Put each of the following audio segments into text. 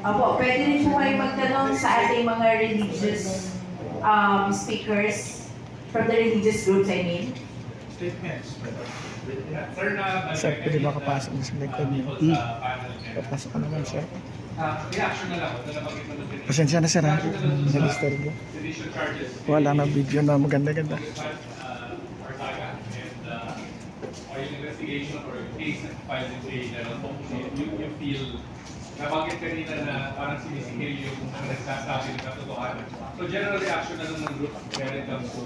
Apo, pwede rin po kayo magtanong sa ating mga religious speakers from the religious groups, I mean. Statements. Sir, pwede ba kapasok na sa likod niyo? Kapasok ka naman, sir. Reaction na lang. Pasensya na, sir, ha? Nag-disturbo. Wala na video na maganda-ganda. Investigation or case na filed in jail, you feel nabagit kanina na parang sinisikil yung nagsasabi ng katotohanan. So general reaction na lang ng group when it comes to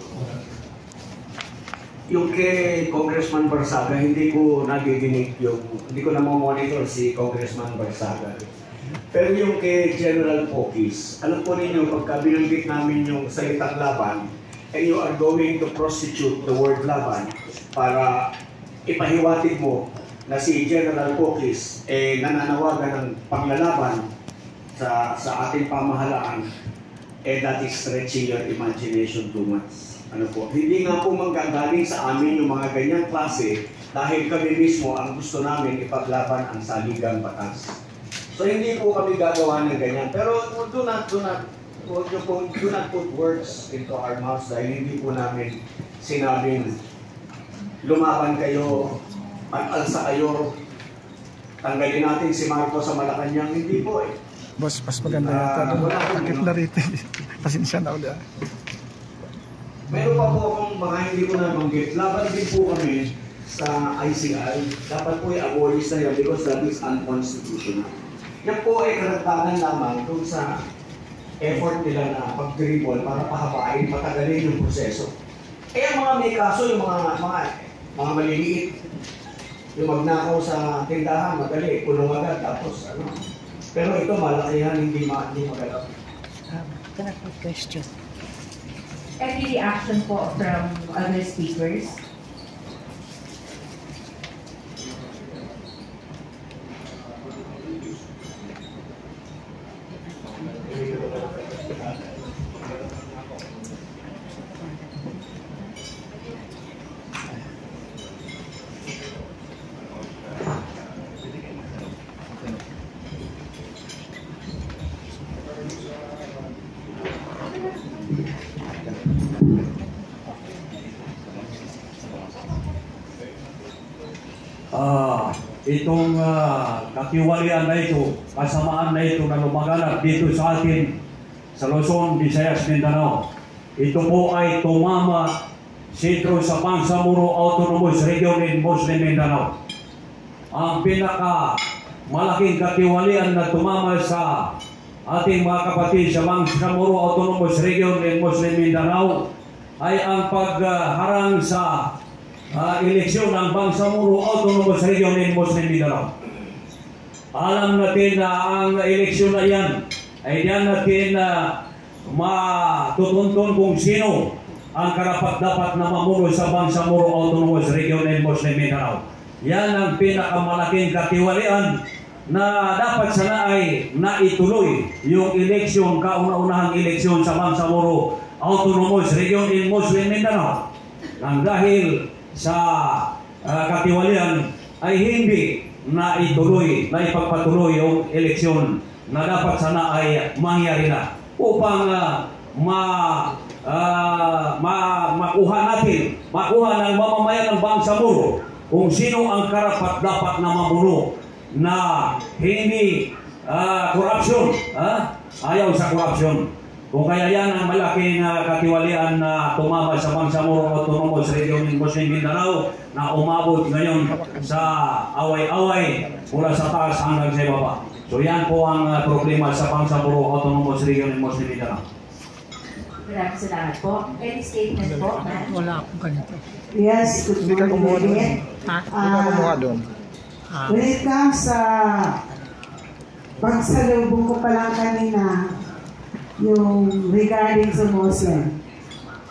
yung kay Congressman Barsaga, hindi ko nadidinig hindi ko na-monitor si Congressman Barsaga. Pero yung kay General Pokis, alam po ninyo, pagka binanggit namin yung salitang laban, and you are going to prostitute the word laban para ipahiwatig mo na si General Pokis nananawagan ng paglalaban sa ating pamahalaan, that is stretching your imagination too much. Ano po, hindi nga po manggagaling sa amin yung mga ganyang klase dahil kami mismo ang gusto namin ipaglaban ang saligang batas. So hindi po kami gagawa ng ganyan. Pero do not put words into our mouths dahil hindi po namin sinabing lumaban kayo, mag-alsa kayo, tanggalin natin si Marcos sa Malacanang. Hindi po eh. Boss, mas maganda yata. Takip na rito. Pasensya na ulit. Meron pa po akong mga hindi ko nabanggit. Laban din po kami sa ICI. Dapat po i-abolish na yan because that is unconstitutional. Yan po ay karagdagan lamang kung sa effort nila na pag-dribble para pahabain, patagalin yung proseso. Ang mga may kaso, yung mga maliliit, yung magnakaw sa tindahan, madali, punong agad, tapos ano. Pero ito, malakihan, hindi magalap. Can I have a question? Any reaction po from other speakers? Itong kakiwalian na ito, kasamaan na ito na lumaganap dito sa atin sa Luzon, Visayas, Mindanao. Ito po ay tumama sentro sa Bangsamoro Autonomous Region in Muslim Mindanao. Ang pinaka malaking katiwalian na tumama sa ating mga kapatid sa Bangsamoro Autonomous Region in Muslim Mindanao ay ang pagharang sa eleksyon ng Bangsamoro Autonomous Region in Muslim Mindanao. Alam natin na ang eleksyon na yan ay diyan natin matutuntun kung sino ang karapat-dapat na mamuno sa Bangsamoro Autonomous Region in Muslim Mindanao. Yan ang pinakamalaking katiwalian na dapat sana ay naituloy yung eleksyon, kauna-unahang eleksyon sa Bangsamoro Autonomous Region in Muslim Mindanao. Nang dahil sa katiwalian ay hindi na ipagpatuloy yung eleksyon na dapat sana ay mangyari na upang makuha ng mamamayan ng Bangsamoro kung sino ang karapat-dapat na mamuno na hindi korupsyon, ayaw sa korupsyon. Kung kaya yan ang malaking katiwalian na tumama sa Bangsamoro Autonomous Region in Muslim Mindanao na umabot ngayon sa away-away mula sa taas hanggang sa ibaba. So yan po ang problema sa Bangsamoro Autonomous Region in Muslim Mindanao. Maraming salamat po. Any statement po? Wala akong ganito. Yes, good morning. Hindi ka kumuha doon. When it comes sa pagsalubong ko pa lang kanina, yung regarding sa Muslim,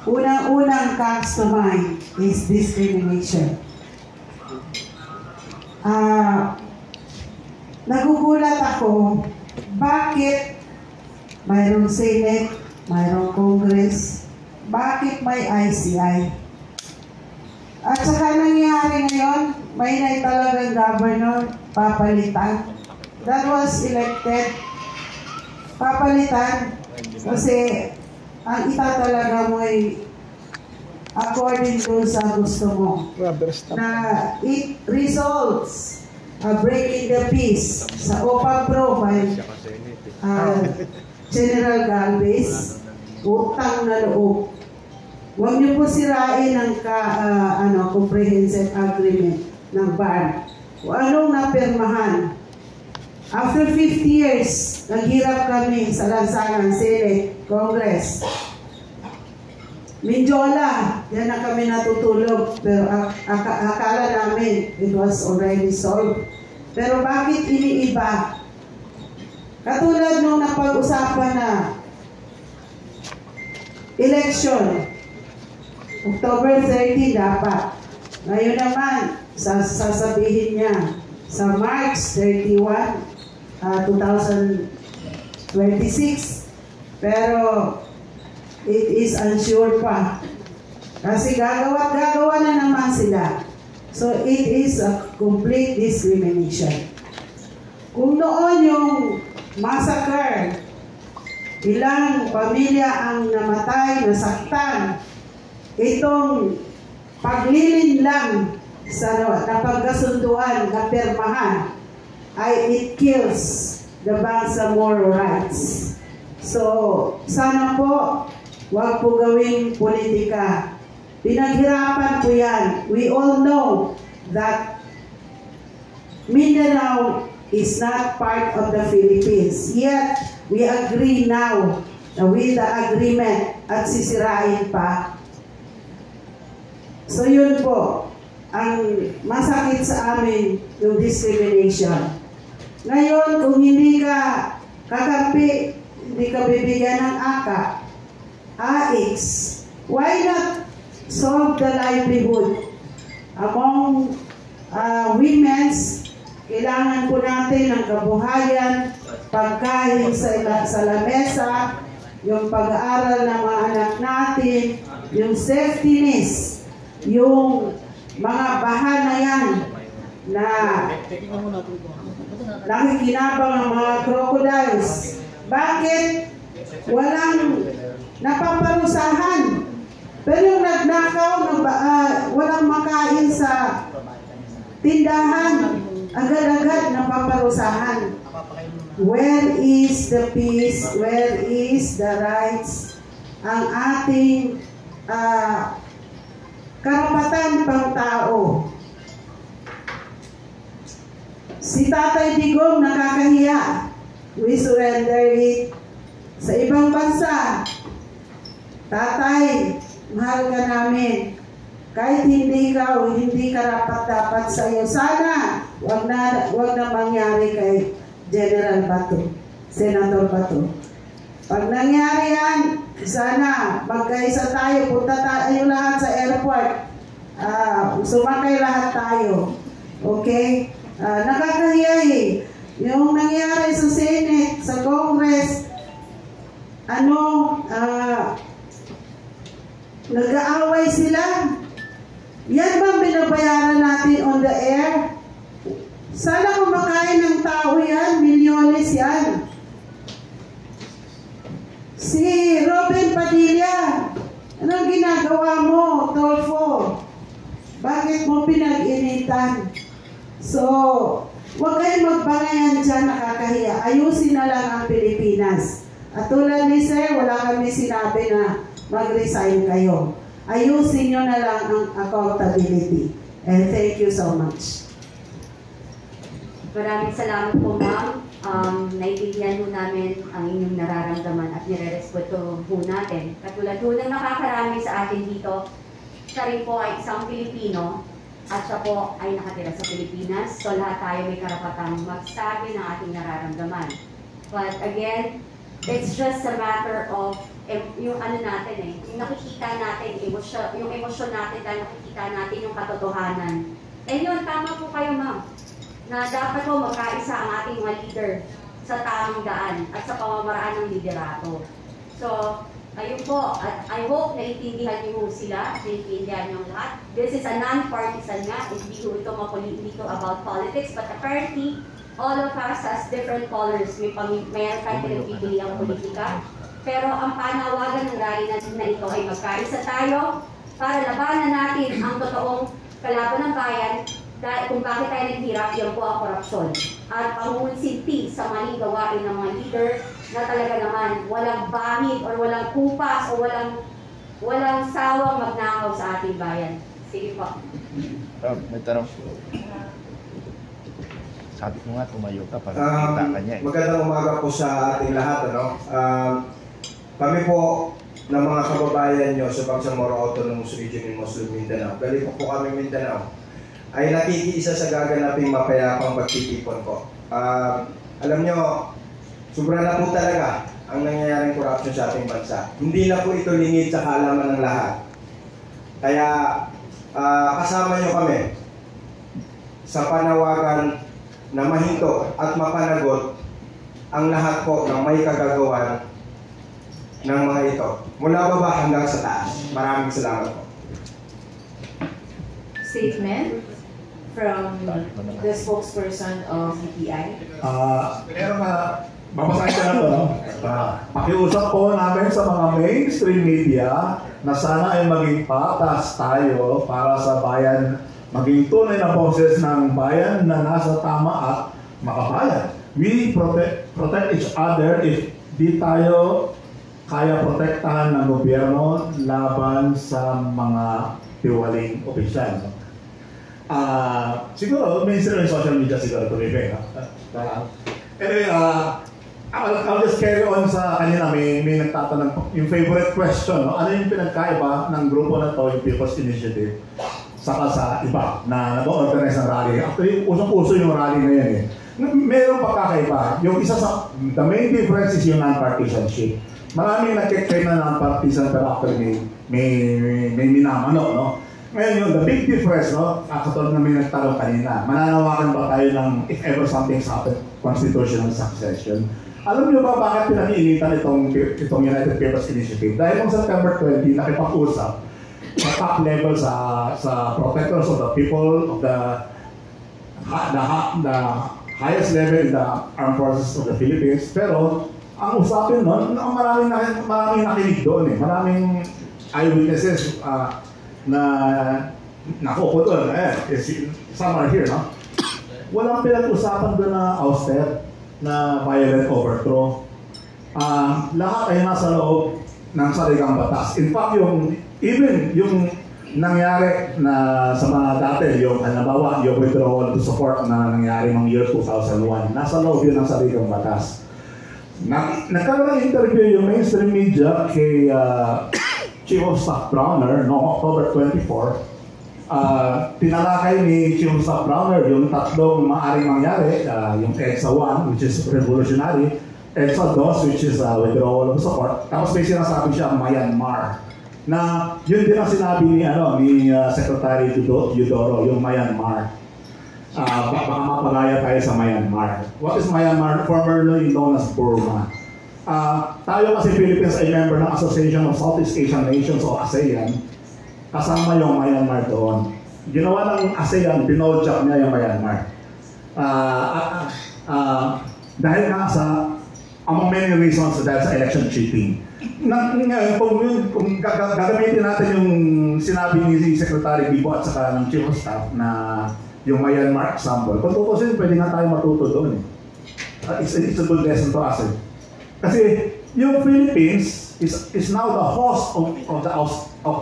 unang-unang comes to mind is discrimination. Nagugulat ako, bakit mayroong Senate, mayroong Congress, bakit may ICI? At saka nangyari ngayon, may talagang governor, papalitan. That was elected, papalitan. Kasi ang itatalaga mo ay according to sa gusto mo. Na it results breaking the peace sa OPA Pro by General Galvez, utang na loob. Huwag niyo po sirain ang comprehensive agreement ng BAR. Kung anong napirmahan. After 50 years, naghirap kami sa lansangan, Senate, Congress. Mindiola, yan na kami natutulog. Pero akala namin it was already solved. Pero bakit iniiba? Katulad nung napag-usapan na election, October 30 dapat. Ngayon naman, sasabihin niya sa March 31, 2026. Pero it is unsure pa. Kasi gagawa na naman sila. So it is a complete discrimination. Kung noon yung massacre, ilang pamilya ang namatay, nasaktan, itong paglilin lang sa napagkasunduan na pirmahan ay it kills the Bangsamoro rights. So, sana po, huwag po gawing politika. Pinaghirapan po yan. We all know that Mindanao is not part of the Philippines. Yet, we agree now with the agreement at sisirain pa. So yun po, ang masakit sa amin yung discrimination. Ngayon, kung hindi ka kakampi, hindi ka bibigyan ng AKA, AX, why not solve the livelihood among women's? Kailangan po natin ng kabuhayan, pagkain sa lamesa, yung pag-aaral ng mga anak natin, yung safetyness, yung mga bahana yan na nakikinabang ng mga crocodiles. Bakit walang napaparusahan? Pero yung nagnakaw, walang makain sa tindahan, agad-agad napaparusahan. Where is the peace? Where is the rights? Ang ating karapatan pang tao. Si Tatay Digong nakakahiya. We surrender it. Sa ibang bansa, Tatay, mahal ka namin. Kahit hindi karapat-dapat sa iyo. Sana, wag na mangyari kay General Bato, Senator Bato. Pag nangyari yan, sana magkaisa tayo, punta tayo lahat sa airport. Sumakay lahat tayo. Okay? Nakakahiya eh. Yung nangyari sa Senate, sa Congress, nag-aaway sila. Yan bang binabayaran natin on the air? Sana kumakain ng tao yan, milyones yan. Si Robin Padilla, anong ginagawa mo, Tolfo? Bakit mo pinag-initan? So, huwag kayong magbangayan dyan, nakakahiya. Ayusin na lang ang Pilipinas. At tulad ni Sir, wala kami sinabi na mag-resign kayo. Ayusin nyo na lang ang accountability. And thank you so much. Maraming salamat po, ma'am. Naiintindihan po namin ang inyong nararamdaman at nire-respeto po natin. Katulad po ng nakakarami sa atin dito, siya rin po ay isang Pilipino at siya po ay nakatira sa Pilipinas. So lahat tayo may karapatang magsabi ng ating nararamdaman. But again, it's just a matter of yung natin yung nakikita natin, yung emosyon natin dahil nakikita natin yung katotohanan. And yun, tama po kayo, ma'am, na dapat po magkaisa ang ating mga leader sa tamang daan at sa pamamaraan ng liderato. So, Ayun po, at I hope naiintindihan niyo sila, naiintindihan niyo lahat. This is a non-partisan nga, hindi ko ito mapolitiko about politics, but apparently, all of us has different colors. Mayroon tayong pinagpipili ang politika. Pero ang panawagan ng rally na ito ay magkaisa tayo para labanan natin ang totoong kalaban ng bayan dahil kung bakit tayo naghirap, yan po ang korupsyon. At pangunsinti sa maling gawain ng mga leader na talaga naman walang bahid or walang kupas o walang sawang magnakaw sa ating bayan. Sige po. May tanong. Sabi ko nga, tumayo ka para makita ka niya. Magandang umaga po sa ating lahat. Kami po ng mga kababayan nyo sa Bangsamoro Autonomous Region in Muslim Mindanao. Galing po kami Mindanao. Ay nakikiisa sa gaganaping mapayapang pagtitipon po. Alam nyo, sobra na po talaga ang nangyayaring corruption sa ating bansa. Hindi na po ito lingid sa kaalaman ng lahat. Kaya kasama nyo kami sa panawagan na mahinto at mapanagot ang lahat po ng may kagagawan ng mga ito. Mula baba hanggang sa taas. Maraming salamat po. Statement from the spokesperson of DTI. Mabasahin ko na ito. Pakiusap po namin sa mga mainstream media na sana ay maging patas tayo para sa bayan, maging tunay na boses ng bayan na nasa tama at makabayan. We protect each other if di tayo kaya protektahan ng gobyerno laban sa mga tiwaling opisyal. Siguro, mainstream social media siguro ito, Ribe. Anyway, I'll just carry on sa kanina. May nagtatanong yung favorite question. No? Ano yung pinagkaiba ng grupo na to, yung People's Initiative, saka sa iba na nag-organize ng rally? Actually, usong-uso yung rally na yan eh. Mayroong pagkakaiba. Yung isa sa, the main difference is yung non-partisanship. Maraming nag-claim na non-partisan pero actually may minamano, no? Ngayon yung the big difference, no? Katulad na may nagtanong kanina, mananawagan ba tayo ng if ever something's happened, constitutional succession? Alam niyo ba bakit pinag-iinitan itong United People's Initiative? Dahil noong September 20, nakipag-usap sa top level sa protectors of the people, of the highest level in the armed forces of the Philippines. Pero ang usapin nun, maraming nakinig doon eh. Maraming eyewitnesses na nakupo doon. Some are here, no? Walang pinag-usapan doon na ouster, na violent overthrow. Lahat ay nasa loob ng saligang batas. In fact, yung nangyari na sa mga dati, yung halimbawa, yung withdrawal to support na nangyari ng year 2001, nasa loob yun ng saligang batas. Nagkaroon ng interview yung mainstream media kay Chief of Staff Browner noong October 24. Tinalakay ni Chief of Staff Browner yung tatlong maaaring mangyari, yung EDSA 1, which is revolutionary, EDSA 2, which is withdrawal of support. Tapos may sinasabi siya Myanmar. Na yun din ang sinabi ni Secretary Eudoro, yung Myanmar. Baka mapalaya tayo sa Myanmar. What is Myanmar? Formerly known as Burma. Tayo kasi Philippines ay member ng Association of Southeast Asian Nations o ASEAN. Kasama yung Myanmar doon. Ginawa ng ASEAN, pinojak niya yung Myanmar. Dahil nga sa among many reasons dahil sa election cheating. Kung gagamitin natin yung sinabi ni Secretary Bibo at saka ng Chief of Staff na yung Myanmar example, kung tutusin, pwede nga tayo matuto doon eh. It's a good lesson to us eh. Kasi yung Philippines is now the host of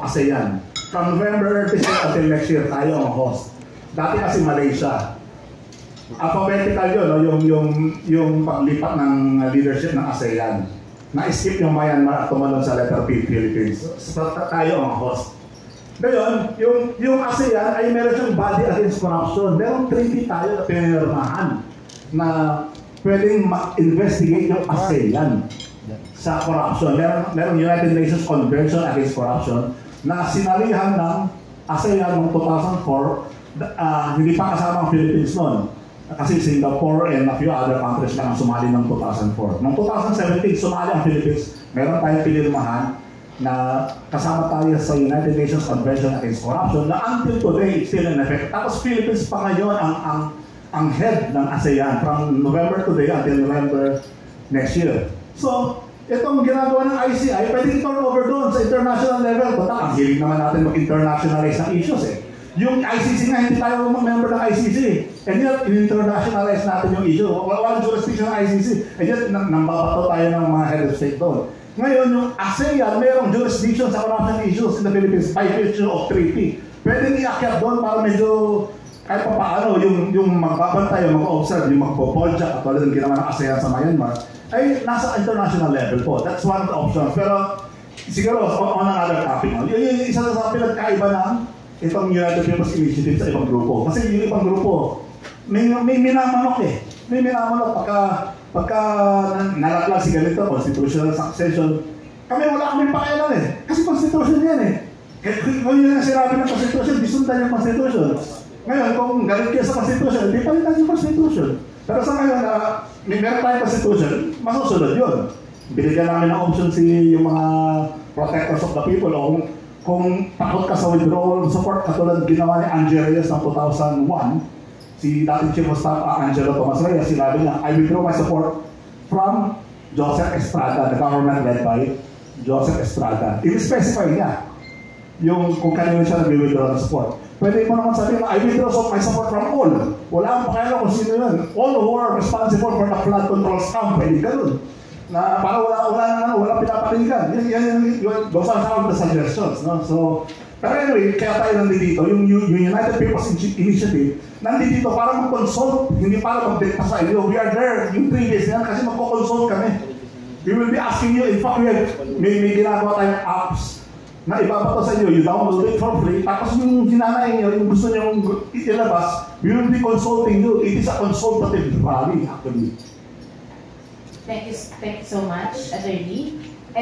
ASEAN. From November until next year, tayo ang host. Dati kasi Malaysia. Alphabetical yun, no? yung paglipat ng leadership ng ASEAN. Na-skip yung Myanmar at tumalon sa letter P, Philippines. So, tayo ang host. Ngayon, yung ASEAN ay meron siyang body against corruption. Merong treaty tayo na pinirmahan na pwedeng ma-investigate yung ASEAN sa corruption. Merong United Nations Convention Against Corruption na sinalihan ng ASEAN noong 2004. Hindi pa kasama ang Philippines noon. Kasi Singapore and a few other countries lang ang sumali ng 2004. Noong 2017, sumali ang Philippines. Meron tayong pinirmahan na kasama tayo sa United Nations Convention Against Corruption na until today it's still in effect. Tapos Philippines pa ngayon ang head ng ASEAN from November today until November next year. So, itong ginagawa ng ICI, pwede i-turn over doon sa international level. Bata, ang hilig naman natin mag-internationalize ng issues eh. Yung ICC nga, hindi tayo member ng ICC. And yet, in-internationalize natin yung issue. Walang jurisdiction ng ICC. And yet, nambabato tayo ng mga head of state doon. Ngayon, yung ASEAN, mayroong jurisdiction sa corruption issues in the Philippines by virtue of treaty. Pwede i-akyat doon para medyo kahit pa paano, yung magbabantay, yung mag-observe, yung magpo-polja, katulad ng ginawa ng ASEAN sa Myanmar, ay nasa international level po. That's one of the options. Pero siguro, on another topic, yung isa sa pinagkaiba ng itong United People's Initiative sa ibang grupo. Kasi yung ibang grupo, may minamanok eh. May minamanok pagka nalaglag si ganito, constitutional succession. Kami wala kaming pakialam eh. Kasi constitution yan eh. Kung yun ang sinabi ng constitution, disundan yung constitution. Ngayon, kung galit kayo sa constitution, hindi palitan yung constitution. Pero sa ngayon, meron tayong constitution, masusunod yun. Binigyan namin ng option yung mga protectors of the people o kung takot ka sa withdrawal support, katulad ginawa ni Angel Reyes ng 2001, si dating Chief of Staff Angelo Tomas Reyes, sinabi niya, I withdraw my support from Joseph Estrada, the government led by Joseph Estrada. I-specify niya yung kung kanino siya nag-withdraw ng support. Pwede mo naman sabihin na I withdraw my support from all. Wala akong pakialam kung sino yun. All who are responsible for the flood control scam, pwede ganun. Na para wala pinapanigan. Those are some of the suggestions. No? So, pero anyway, kaya tayo nandito, yung United People's Initiative, nandito para mag-consult, hindi para mag-dicta sa inyo. We are there, yung 3 days yan, kasi mag-consult kami. We will be asking you, in fact, may ginagawa tayong apps na ibabato sa inyo, you download it for free, tapos yung sinanay nyo, yung gusto nyo ilabas, we will be consulting you. It is a consultative rally, actually. Thank you so much, Attorney.